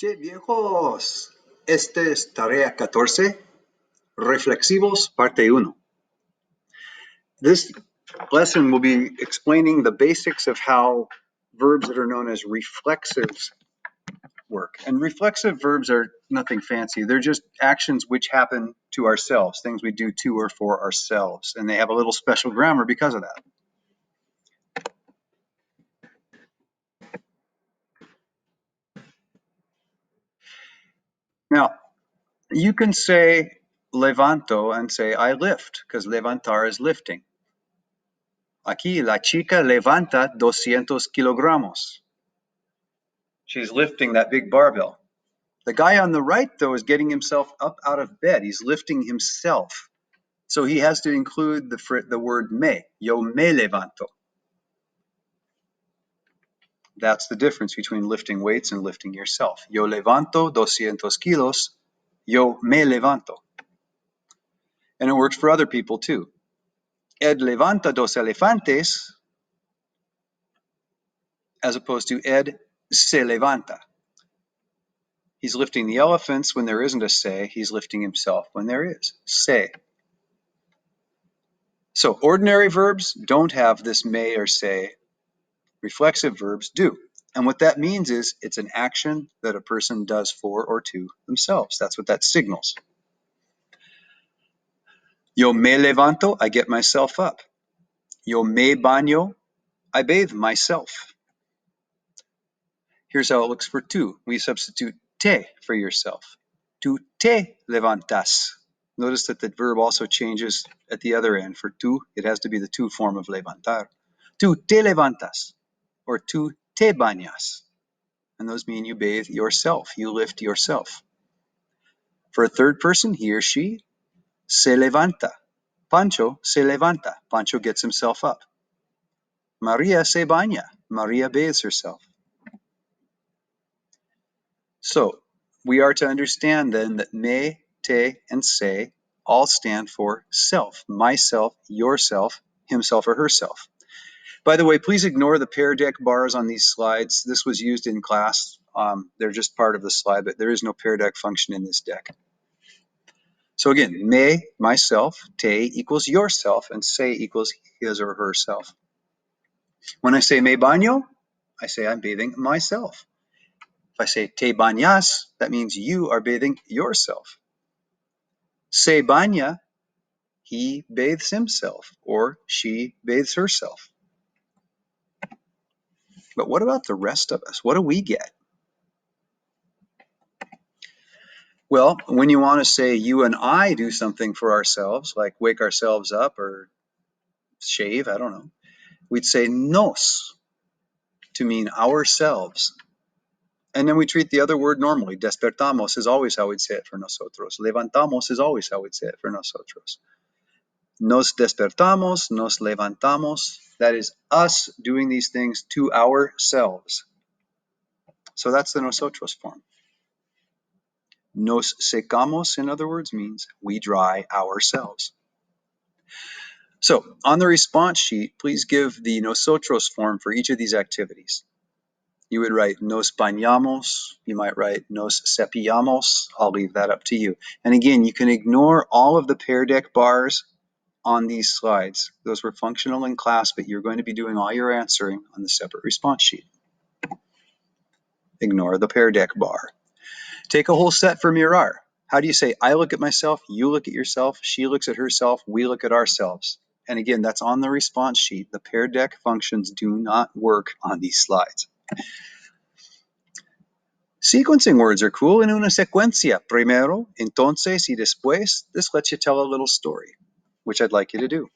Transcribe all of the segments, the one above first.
Che viejos, este es Tarea 14, Reflexivos, Parte 1. This lesson will be explaining the basics of how verbs that are known as reflexives work. And reflexive verbs are nothing fancy. They're just actions which happen to ourselves, things we do to or for ourselves. And they have a little special grammar because of that. Now, you can say levanto and say I lift, because levantar is lifting. Aquí la chica levanta 200 kilogramos. She's lifting that big barbell. The guy on the right, though, is getting himself up out of bed. He's lifting himself. So he has to include the word me. Yo me levanto. That's the difference between lifting weights and lifting yourself. Yo levanto 200 kilos. Yo me levanto. And it works for other people too. Ed levanta 2 elefantes, as opposed to Ed se levanta. He's lifting the elephants when there isn't a se. He's lifting himself when there is. Se. So ordinary verbs don't have this may or se. Reflexive verbs do. And what that means is it's an action that a person does for or to themselves. That's what that signals. Yo me levanto, I get myself up. Yo me baño, I bathe myself. Here's how it looks for tú. We substitute te for yourself. Tú te levantas. Notice that the verb also changes at the other end. For tú, it has to be the tú form of levantar. Tú te levantas, or tú te bañas. And those mean you bathe yourself, you lift yourself. For a third person, he or she, se levanta. Pancho se levanta. Pancho gets himself up. Maria se baña. Maria bathes herself. So we are to understand then that me, te, and se all stand for self, myself, yourself, himself or herself. By the way, please ignore the pair deck bars on these slides. This was used in class. They're just part of the slide, but there is no pair deck function in this deck. So again, me, myself, te equals yourself, and se equals his or herself. When I say me baño, I say I'm bathing myself. If I say te bañas, that means you are bathing yourself. Se baña, he bathes himself, or she bathes herself. But what about the rest of us? What do we get? Well, when you want to say you and I do something for ourselves, like wake ourselves up or shave, I don't know, we'd say nos to mean ourselves. And then we treat the other word normally. Despertamos is always how we'd say it for nosotros. Levantamos is always how we'd say it for nosotros. Nos despertamos, nos levantamos. That is us doing these things to ourselves. So that's the nosotros form. Nos secamos, in other words, means we dry ourselves. So on the response sheet, please give the nosotros form for each of these activities. You would write nos bañamos. You might write nos cepillamos. I'll leave that up to you. And again, you can ignore all of the pair deck bars on these slides. Those were functional in class, but you're going to be doing all your answering on the separate response sheet. Ignore the pair deck bar. Take a whole set for mirar. How do you say I look at myself, you look at yourself, she looks at herself, we look at ourselves? And again, that's on the response sheet. The pair deck functions do not work on these slides. Sequencing words are cool. En una secuencia, primero, entonces, y después. This lets you tell a little story, which I'd like you to do.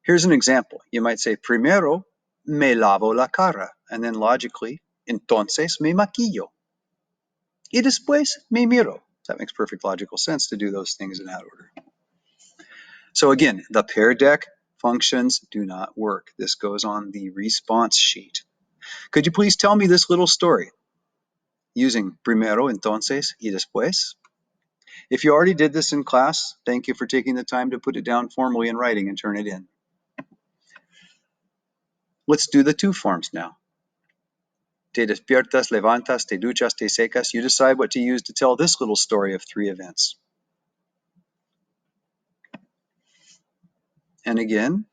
Here's an example. You might say, primero, me lavo la cara. And then logically, entonces me maquillo. Y después me miro. That makes perfect logical sense to do those things in that order. So again, the pair deck functions do not work. This goes on the response sheet. Could you please tell me this little story using primero, entonces, y después? If you already did this in class, thank you for taking the time to put it down formally in writing and turn it in. Let's do the two forms now. Te despiertas, levantas, te duchas, te secas. You decide what to use to tell this little story of 3 events. And again,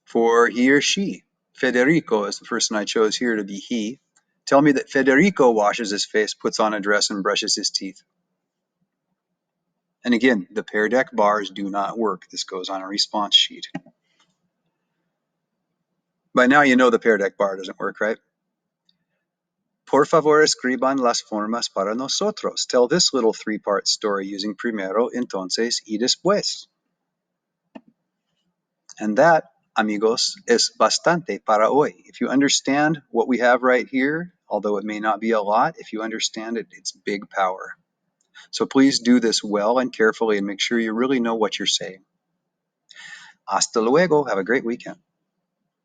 for he or she. Federico is the person I chose here to be he. Tell me that Federico washes his face, puts on a dress, and brushes his teeth. And again, the Pear Deck bars do not work. This goes on a response sheet. By now you know the Pear Deck bar doesn't work, right? Por favor, escriban las formas para nosotros. Tell this little 3-part story using primero, entonces, y después. And that, amigos, es bastante para hoy. If you understand what we have right here, although it may not be a lot, if you understand it, it's big power. So please do this well and carefully and make sure you really know what you're saying. Hasta luego. Have a great weekend.